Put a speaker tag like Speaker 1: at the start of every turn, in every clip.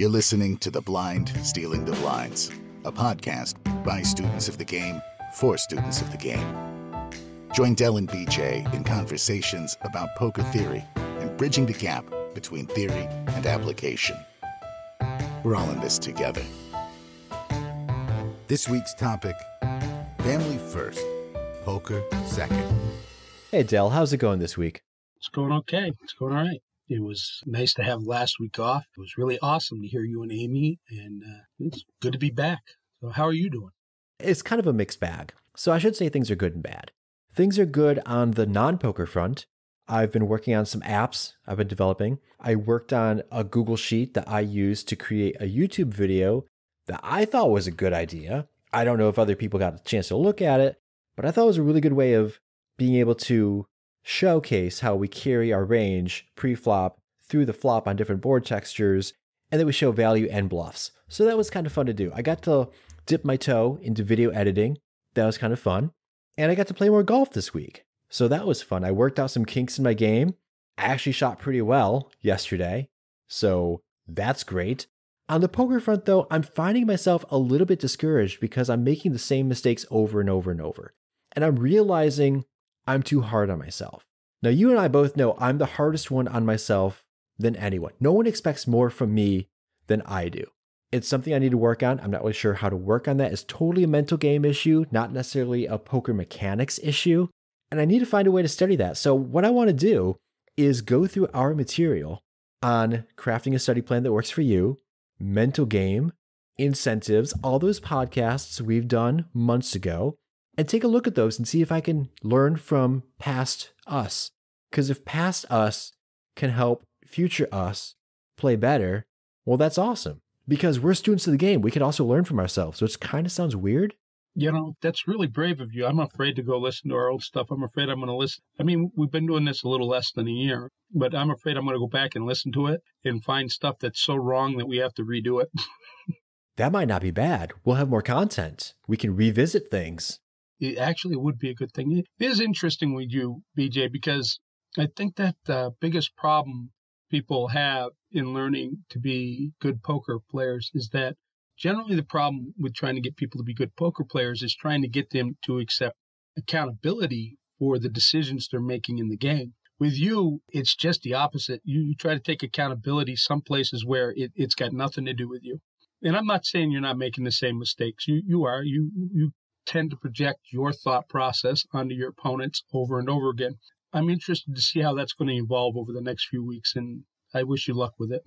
Speaker 1: You're listening to The Blind Stealing the Blinds, a podcast by students of the game for students of the game. Join Del and BJ in conversations about poker theory and bridging the gap between theory and application. We're all in this together. This week's topic, family first, poker second.
Speaker 2: Hey Del, how's it going this week?
Speaker 3: It's going okay. It's going all right. It was nice to have last week off. It was really awesome to hear you and Amy, and it's good to be back. So how are you doing?
Speaker 2: It's kind of a mixed bag. So I should say things are good and bad. Things are good on the non-poker front. I've been working on some apps I've been developing. I worked on a Google Sheet that I used to create a YouTube video that I thought was a good idea. I don't know if other people got a chance to look at it, but I thought it was a really good way of being able to showcase how we carry our range pre-flop through the flop on different board textures, and then we show value and bluffs. So that was kind of fun to do. I got to dip my toe into video editing. That was kind of fun. And I got to play more golf this week. So that was fun. I worked out some kinks in my game. I actually shot pretty well yesterday. So that's great. On the poker front though, I'm finding myself a little bit discouraged because I'm making the same mistakes over and over and over. And I'm realizing I'm too hard on myself. Now, you and I both know I'm the hardest one on myself than anyone. No one expects more from me than I do. It's something I need to work on. I'm not really sure how to work on that. It's totally a mental game issue, not necessarily a poker mechanics issue. And I need to find a way to study that. So what I want to do is go through our material on crafting a study plan that works for you, mental game, incentives, all those podcasts we've done months ago, and take a look at those and see if I can learn from past us. Because if past us can help future us play better, well, that's awesome. Because we're students of the game, we can also learn from ourselves. So it kind of sounds weird.
Speaker 3: You know, that's really brave of you. I'm afraid to go listen to our old stuff. I'm afraid I'm going to listen. I mean, we've been doing this a little less than a year, but I'm afraid I'm going to go back and listen to it and find stuff that's so wrong that we have to redo it.
Speaker 2: That might not be bad. We'll have more content. We can revisit things.
Speaker 3: It actually would be a good thing. It is interesting with you, BJ, because I think that the biggest problem people have in learning to be good poker players is that generally the problem with trying to get people to be good poker players is trying to get them to accept accountability for the decisions they're making in the game. With you, it's just the opposite. You try to take accountability some places where it's got nothing to do with you. And I'm not saying you're not making the same mistakes. You are. You tend to project your thought process onto your opponents over and over again. I'm interested to see how that's going to evolve over the next few weeks, and I wish you luck with it.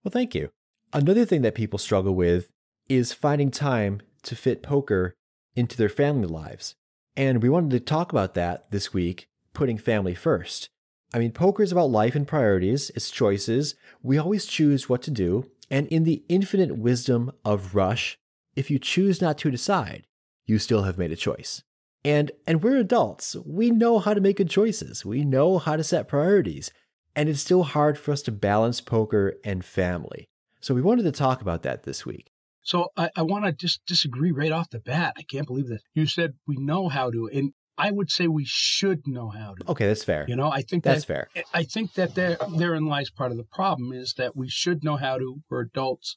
Speaker 2: Well, thank you. Another thing that people struggle with is finding time to fit poker into their family lives. And we wanted to talk about that this week, putting family first. I mean, poker is about life and priorities, it's choices. We always choose what to do. And in the infinite wisdom of Rush, if you choose not to decide, you still have made a choice. And we're adults. We know how to make good choices. We know how to set priorities. And it's still hard for us to balance poker and family. So we wanted to talk about that this week.
Speaker 3: So I want to just disagree right off the bat. I can't believe this. You said we know how to, and I would say we should know how to.
Speaker 2: Okay, that's fair.
Speaker 3: You know, I think
Speaker 2: that's fair.
Speaker 3: I think that therein lies part of the problem is that we should know how to. We're adults,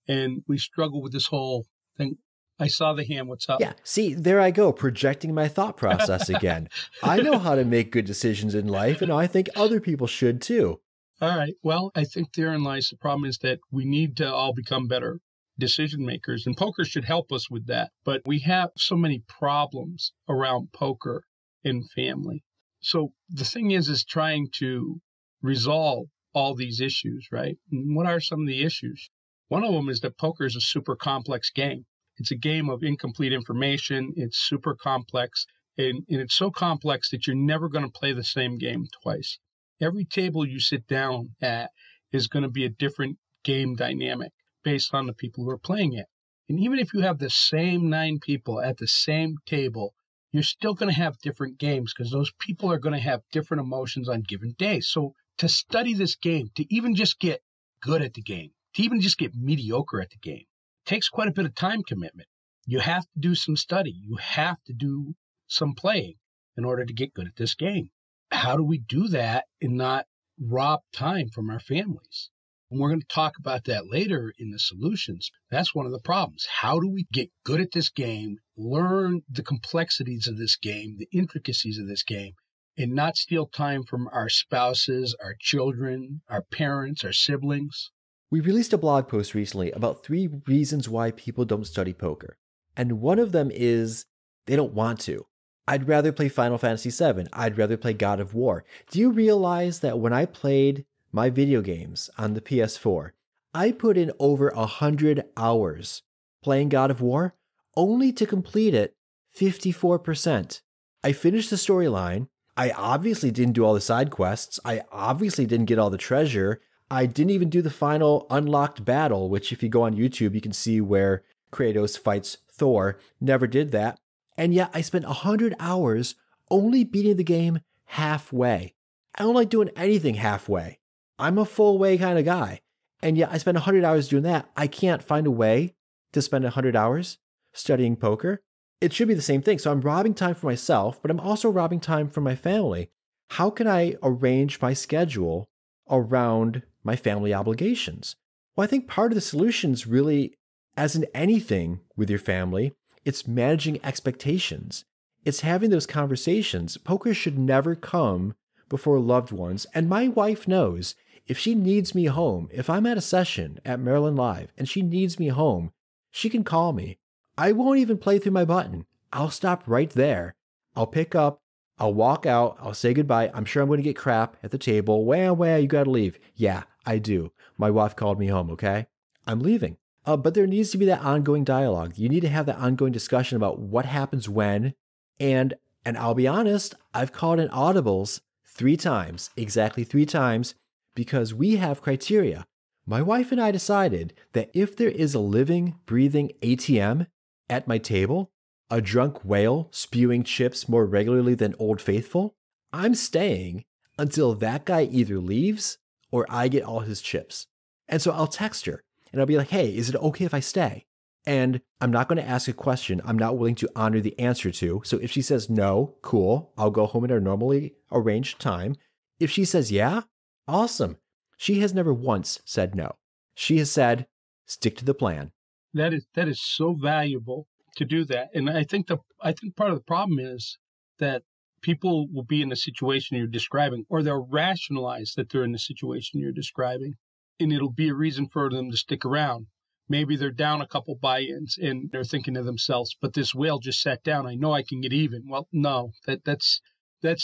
Speaker 3: and we struggle with this whole thing. I saw the hand. What's up?
Speaker 2: Yeah. See, there I go, projecting my thought process again. I know how to make good decisions in life, and I think other people should too.
Speaker 3: All right. Well, I think therein lies the problem is that we need to all become better decision makers, and poker should help us with that. But we have so many problems around poker and family. So the thing is trying to resolve all these issues, right? And what are some of the issues? One of them is that poker is a super complex game. It's a game of incomplete information. It's super complex. And it's so complex that you're never going to play the same game twice. Every table you sit down at is going to be a different game dynamic based on the people who are playing it. And even if you have the same 9 people at the same table, you're still going to have different games because those people are going to have different emotions on given days. So to study this game, to even just get good at the game, to even just get mediocre at the game, takes quite a bit of time commitment. You have to do some study. You have to do some playing in order to get good at this game. How do we do that and not rob time from our families? And we're going to talk about that later in the solutions. That's one of the problems. How do we get good at this game, learn the complexities of this game, the intricacies of this game, and not steal time from our spouses, our children, our parents, our siblings?
Speaker 2: We released a blog post recently about 3 reasons why people don't study poker. And one of them is they don't want to. I'd rather play Final Fantasy VII. I'd rather play God of War. Do you realize that when I played my video games on the PS4, I put in over 100 hours playing God of War, only to complete it 54%. I finished the storyline. I obviously didn't do all the side quests. I obviously didn't get all the treasure. I didn't even do the final unlocked battle, which if you go on YouTube, you can see where Kratos fights Thor. Never did that. And yet I spent 100 hours only beating the game halfway. I don't like doing anything halfway. I'm a full way kind of guy. And yet I spent 100 hours doing that. I can't find a way to spend 100 hours studying poker. It should be the same thing. So I'm robbing time for myself, but I'm also robbing time from my family. How can I arrange my schedule around my family obligations? Well, I think part of the solution is really, as in anything with your family, it's managing expectations. It's having those conversations. Poker should never come before loved ones. And my wife knows if she needs me home, if I'm at a session at Maryland Live and she needs me home, she can call me. I won't even play through my button. I'll stop right there. I'll pick up. I'll walk out. I'll say goodbye. I'm sure I'm going to get crap at the table. Well, you got to leave. Yeah, I do. My wife called me home, okay? I'm leaving. But there needs to be that ongoing dialogue. You need to have that ongoing discussion about what happens when. And I'll be honest, I've called in audibles 3 times, exactly 3 times, because we have criteria. My wife and I decided that if there is a living, breathing ATM at my table, a drunk whale spewing chips more regularly than Old Faithful, I'm staying until that guy either leaves or I get all his chips. And so I'll text her and I'll be like, hey, is it okay if I stay? And I'm not going to ask a question I'm not willing to honor the answer to. So if she says no, cool, I'll go home at our normally arranged time. If she says yeah, awesome. She has never once said no. She has said, stick to the plan.
Speaker 3: That is so valuable to do that. And I think part of the problem is that people will be in the situation you're describing, or they'll rationalize that they're in the situation you're describing, and it'll be a reason for them to stick around. Maybe they're down a couple buy-ins and they're thinking to themselves, but this whale just sat down. I know I can get even. Well, no, that's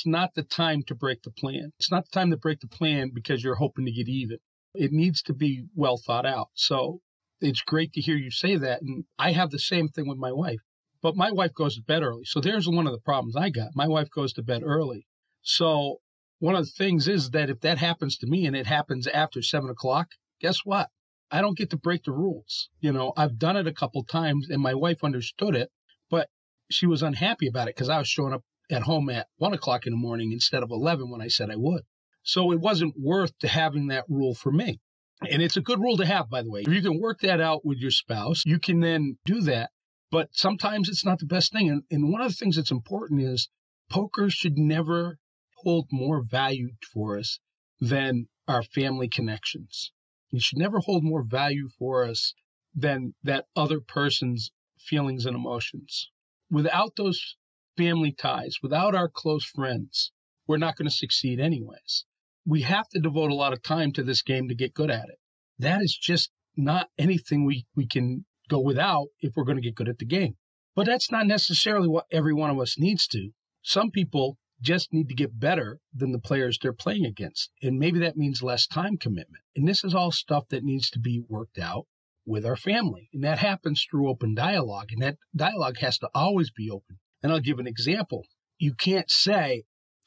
Speaker 3: not the time to break the plan. It's not the time to break the plan because you're hoping to get even. It needs to be well thought out. So it's great to hear you say that. And I have the same thing with my wife. But my wife goes to bed early. So there's one of the problems I got. My wife goes to bed early. So one of the things is that if that happens to me and it happens after 7 o'clock, guess what? I don't get to break the rules. I've done it a couple times and my wife understood it, but she was unhappy about it because I was showing up at home at 1 o'clock in the morning instead of 11 when I said I would. So it wasn't worth to having that rule for me. And it's a good rule to have, by the way. If you can work that out with your spouse, you can then do that. But sometimes it's not the best thing. And one of the things that's important is poker should never hold more value for us than our family connections. It should never hold more value for us than that other person's feelings and emotions. Without those family ties, without our close friends, we're not going to succeed anyways. We have to devote a lot of time to this game to get good at it. That is just not anything we can go without if we're going to get good at the game. But that's not necessarily what every one of us needs to. Some people just need to get better than the players they're playing against. And maybe that means less time commitment. And this is all stuff that needs to be worked out with our family. And that happens through open dialogue. And that dialogue has to always be open. And I'll give an example. You can't say,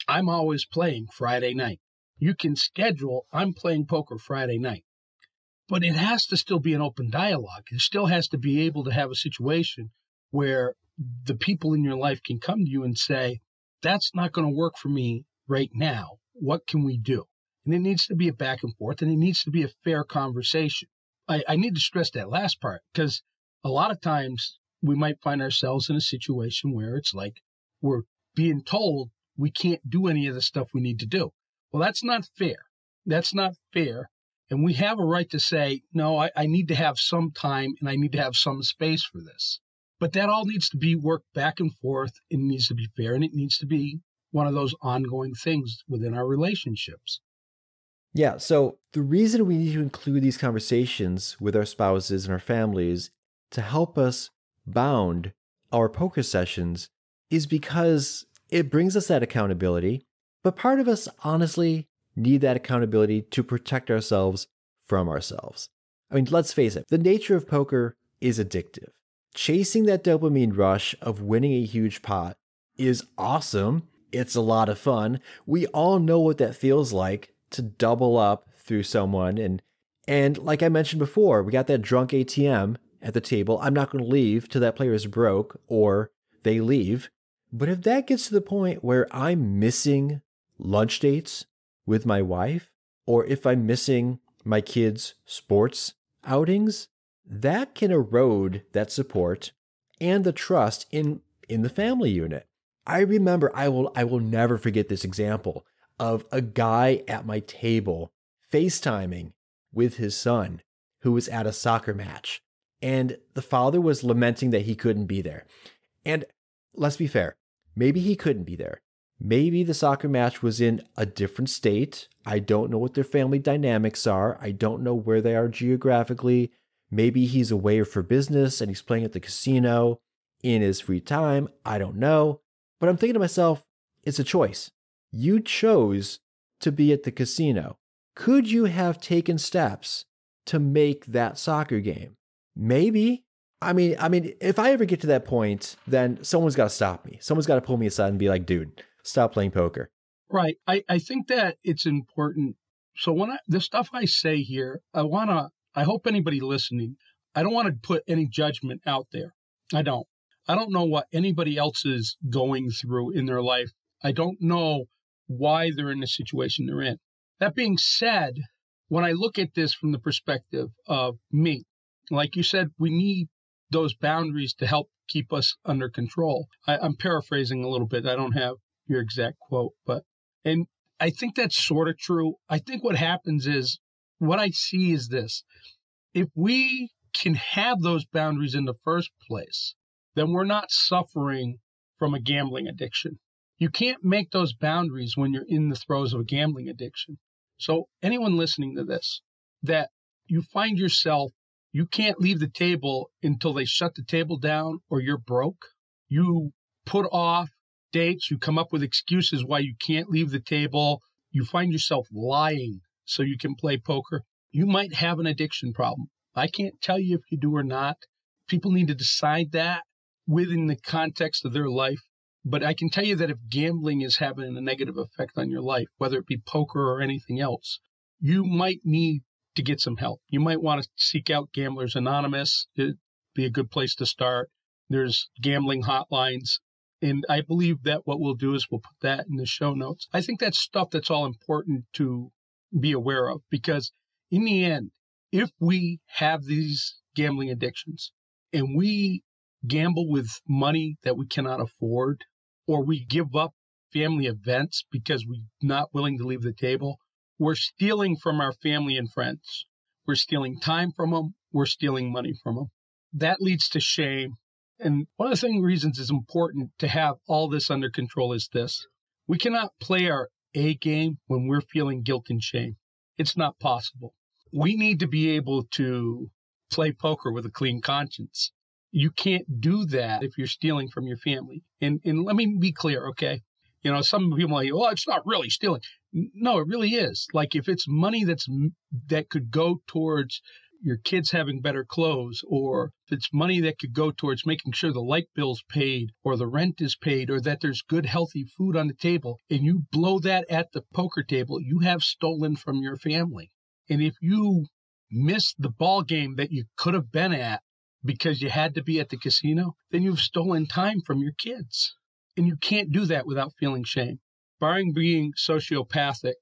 Speaker 3: I'm always playing Friday night. You can schedule, I'm playing poker Friday night. But it has to still be an open dialogue. It still has to be able to have a situation where the people in your life can come to you and say, that's not going to work for me right now. What can we do? And it needs to be a back and forth, and it needs to be a fair conversation. I need to stress that last part, because a lot of times we might find ourselves in a situation where it's like we're being told we can't do any of the stuff we need to do. Well, that's not fair. That's not fair. And we have a right to say, no, I need to have some time and I need to have some space for this. But that all needs to be worked back and forth. It needs to be fair, and it needs to be one of those ongoing things within our relationships.
Speaker 2: Yeah, so the reason we need to include these conversations with our spouses and our families to help us bound our poker sessions is because it brings us that accountability. But part of us honestly need that accountability to protect ourselves from ourselves. I mean, let's face it, the nature of poker is addictive. Chasing that dopamine rush of winning a huge pot is awesome. It's a lot of fun. We all know what that feels like to double up through someone. And like I mentioned before, we got that drunk ATM at the table. I'm not going to leave till that player is broke or they leave. But if that gets to the point where I'm missing lunch dates with my wife, or if I'm missing my kids' sports outings, that can erode that support and the trust in the family unit. I remember, I will never forget this example of a guy at my table FaceTiming with his son who was at a soccer match. And the father was lamenting that he couldn't be there. And let's be fair, maybe he couldn't be there. Maybe the soccer match was in a different state. I don't know what their family dynamics are. I don't know where they are geographically. Maybe he's away for business and he's playing at the casino in his free time. I don't know. But I'm thinking to myself, it's a choice. You chose to be at the casino. Could you have taken steps to make that soccer game? Maybe. I mean, if I ever get to that point, then someone's got to stop me. Someone's got to pull me aside and be like, dude, stop playing poker.
Speaker 3: Right. I think that it's important. So the stuff I say here, I hope anybody listening, I don't want to put any judgment out there. I don't know what anybody else is going through in their life. I don't know why they're in the situation they're in. That being said, when I look at this from the perspective of me, like you said, we need those boundaries to help keep us under control. I'm paraphrasing a little bit. I don't have your exact quote, and I think that's sort of true. I think what happens is, what I see is this. If we can have those boundaries in the first place, then we're not suffering from a gambling addiction. You can't make those boundaries when you're in the throes of a gambling addiction. So anyone listening to this, that you find yourself, you can't leave the table until they shut the table down or you're broke. You put off dates, you come up with excuses why you can't leave the table. You find yourself lying so you can play poker. You might have an addiction problem. I can't tell you if you do or not. People need to decide that within the context of their life. But I can tell you that if gambling is having a negative effect on your life, whether it be poker or anything else, you might need to get some help. You might want to seek out Gamblers Anonymous. It'd be a good place to start. There's gambling hotlines. And I believe that what we'll do is we'll put that in the show notes. I think that's stuff that's all important to be aware of, because in the end, if we have these gambling addictions and we gamble with money that we cannot afford, or we give up family events because we're not willing to leave the table, we're stealing from our family and friends. We're stealing time from them. We're stealing money from them. That leads to shame. And one of the reasons it's important to have all this under control is this. We cannot play our A game when we're feeling guilt and shame. It's not possible. We need to be able to play poker with a clean conscience. You can't do that if you're stealing from your family. And let me be clear, okay? You know, some people are like, well, it's not really stealing. No, it really is. Like, if it's money that could go towards your kids having better clothes, or if it's money that could go towards making sure the light bill's paid or the rent is paid or that there's good, healthy food on the table, and you blow that at the poker table, you have stolen from your family. And if you miss the ball game that you could have been at because you had to be at the casino, then you've stolen time from your kids. And you can't do that without feeling shame. Barring being sociopathic,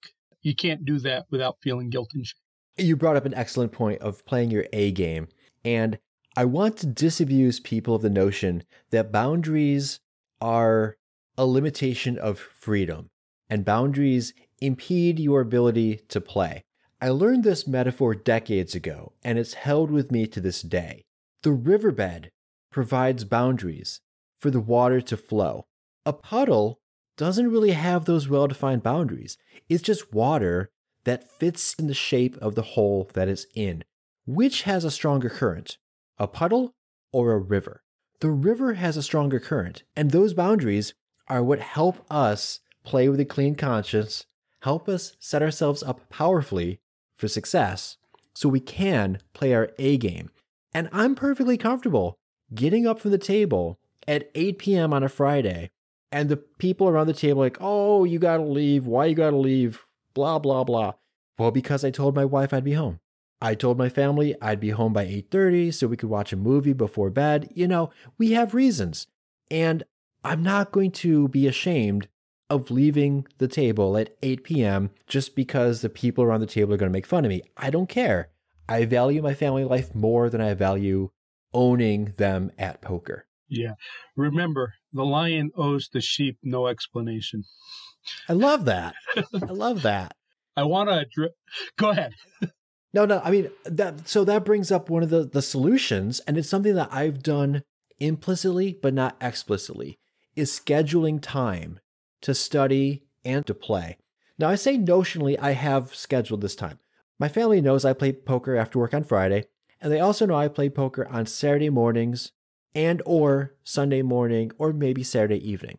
Speaker 3: you can't do that without feeling guilt and shame.
Speaker 2: You brought up an excellent point of playing your A game. And I want to disabuse people of the notion that boundaries are a limitation of freedom, and boundaries impede your ability to play. I learned this metaphor decades ago, and it's held with me to this day. The riverbed provides boundaries for the water to flow. A puddle doesn't really have those well-defined boundaries. It's just water that fits in the shape of the hole that it's in. Which has a stronger current, a puddle or a river? The river has a stronger current, and those boundaries are what help us play with a clean conscience, help us set ourselves up powerfully for success so we can play our A game. And I'm perfectly comfortable getting up from the table at 8 p.m. on a Friday, and the people around the table are like, oh, you gotta leave. Why you gotta leave? Blah, blah, blah. Well, because I told my wife I'd be home. I told my family I'd be home by 8:30 so we could watch a movie before bed. You know, we have reasons. And I'm not going to be ashamed of leaving the table at 8 p.m. just because the people around the table are going to make fun of me. I don't care. I value my family life more than I value owning them at poker.
Speaker 3: Yeah. Remember, the lion owes the sheep no explanation.
Speaker 2: I love that. I love that.
Speaker 3: I want to go ahead.
Speaker 2: No, I mean, that brings up one of the solutions, and it's something that I've done implicitly, but not explicitly, is scheduling time to study and to play. Now, I say notionally I have scheduled this time. My family knows I play poker after work on Friday, and they also know I play poker on Saturday mornings and or Sunday morning or maybe Saturday evening.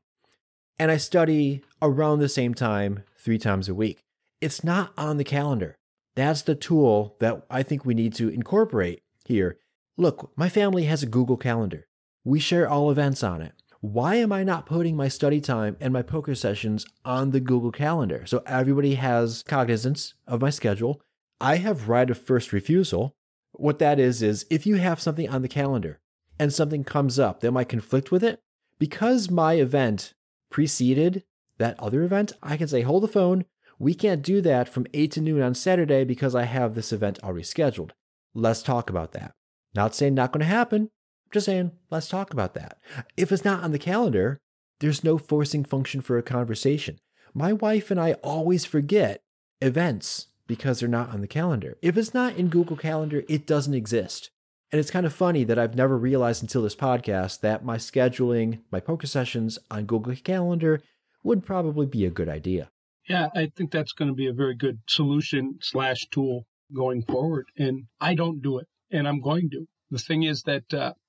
Speaker 2: And I study around the same time 3 times a week. It's not on the calendar. That's the tool that I think we need to incorporate here. Look, my family has a Google Calendar. We share all events on it. Why am I not putting my study time and my poker sessions on the Google Calendar so everybody has cognizance of my schedule? I have right of first refusal. What that is if you have something on the calendar and something comes up that might conflict with it, because my event preceded that other event, I can say, hold the phone. We can't do that from 8 to noon on Saturday because I have this event already scheduled. Let's talk about that. Not saying not going to happen. Just saying, let's talk about that. If it's not on the calendar, there's no forcing function for a conversation. My wife and I always forget events because they're not on the calendar. If it's not in Google Calendar, it doesn't exist. And it's kind of funny that I've never realized until this podcast that my scheduling my poker sessions on Google Calendar would probably be a good idea.
Speaker 3: Yeah, I think that's going to be a very good solution/tool going forward. And I don't do it, and I'm going to. The thing is that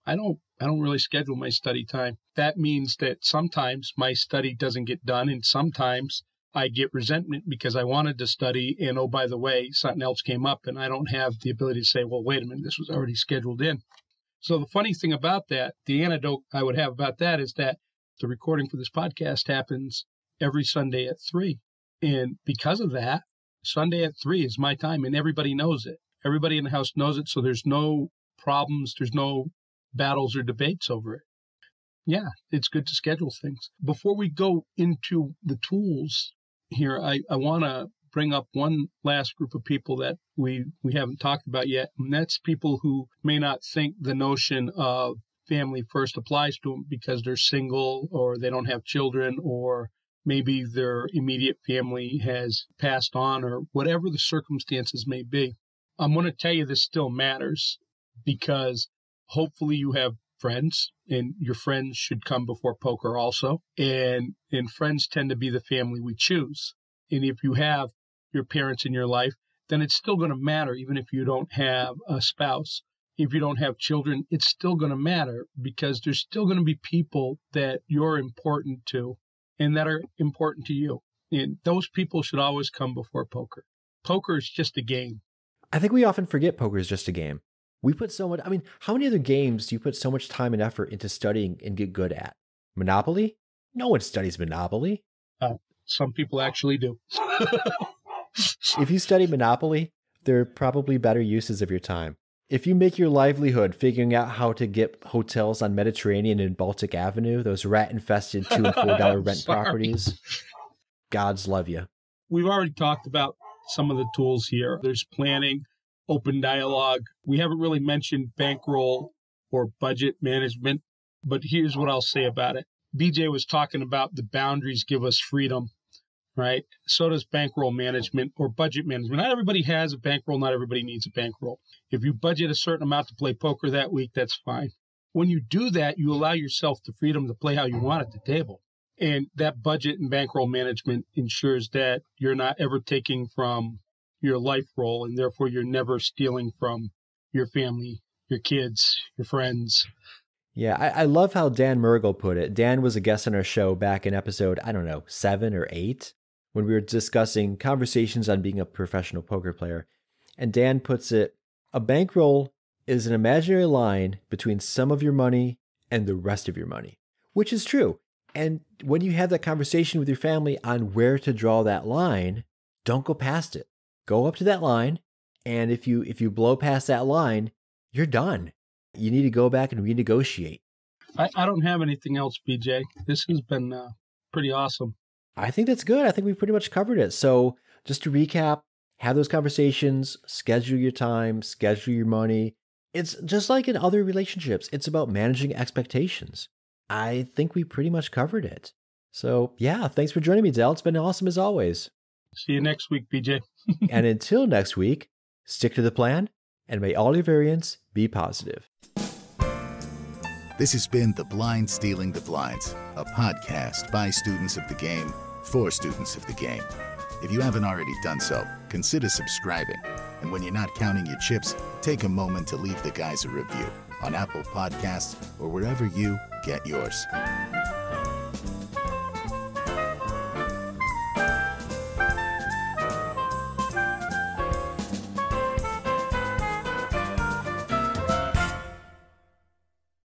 Speaker 3: I don't really schedule my study time. That means that sometimes my study doesn't get done, and sometimes I get resentment because I wanted to study, and oh, by the way, something else came up, and I don't have the ability to say, well, wait a minute, this was already scheduled in. So the funny thing about that, the anecdote I would have about that is that the recording for this podcast happens every Sunday at 3. And because of that, Sunday at 3 is my time, and everybody knows it. Everybody in the house knows it, so there's no problems, there's no battles or debates over it. Yeah, it's good to schedule things. Before we go into the tools here, I want to bring up one last group of people that we haven't talked about yet, and that's people who may not think the notion of family first applies to them because they're single or they don't have children, or maybe their immediate family has passed on, or whatever the circumstances may be. I'm going to tell you this still matters because hopefully you have friends, and your friends should come before poker also. And friends tend to be the family we choose. And if you have your parents in your life, then it's still going to matter, even if you don't have a spouse. If you don't have children, it's still going to matter because there's still going to be people that you're important to and that are important to you. And those people should always come before poker. Poker is just a game.
Speaker 2: I think we often forget poker is just a game. We put so much, how many other games do you put so much time and effort into studying and get good at? Monopoly? No one studies Monopoly.
Speaker 3: Some people actually do.
Speaker 2: If you study Monopoly, there are probably better uses of your time. If you make your livelihood figuring out how to get hotels on Mediterranean and Baltic Avenue, those rat-infested $2 and $4 rent properties, gods love you.
Speaker 3: We've already talked about some of the tools here. There's planning, open dialogue. We haven't really mentioned bankroll or budget management, but here's what I'll say about it. BJ was talking about the boundaries give us freedom. right? So does bankroll management or budget management. Not everybody has a bankroll. Not everybody needs a bankroll. If you budget a certain amount to play poker that week, that's fine. When you do that, you allow yourself the freedom to play how you want at the table. And that budget and bankroll management ensures that you're not ever taking from your life roll, and therefore you're never stealing from your family, your kids, your friends.
Speaker 2: Yeah, I love how Dan Mergel put it. Dan was a guest on our show back in episode, 7 or 8, when we were discussing conversations on being a professional poker player. And Dan puts it, a bankroll is an imaginary line between some of your money and the rest of your money, which is true. And when you have that conversation with your family on where to draw that line, don't go past it. Go up to that line, and if you blow past that line, you're done. You need to go back and renegotiate.
Speaker 3: I don't have anything else, BJ. This has been pretty awesome.
Speaker 2: I think that's good. I think we pretty much covered it. So just to recap, have those conversations, schedule your time, schedule your money. It's just like in other relationships. It's about managing expectations. I think we pretty much covered it. So yeah, thanks for joining me, Del. It's been awesome as always.
Speaker 3: See you next week, BJ.
Speaker 2: And until next week, stick to the plan, and may all your variants be positive.
Speaker 1: This has been The Blind Stealing the Blinds, a podcast by students of the game for students of the game. If you haven't already done so, consider subscribing. And when you're not counting your chips, take a moment to leave the guys a review on Apple Podcasts or wherever you get yours.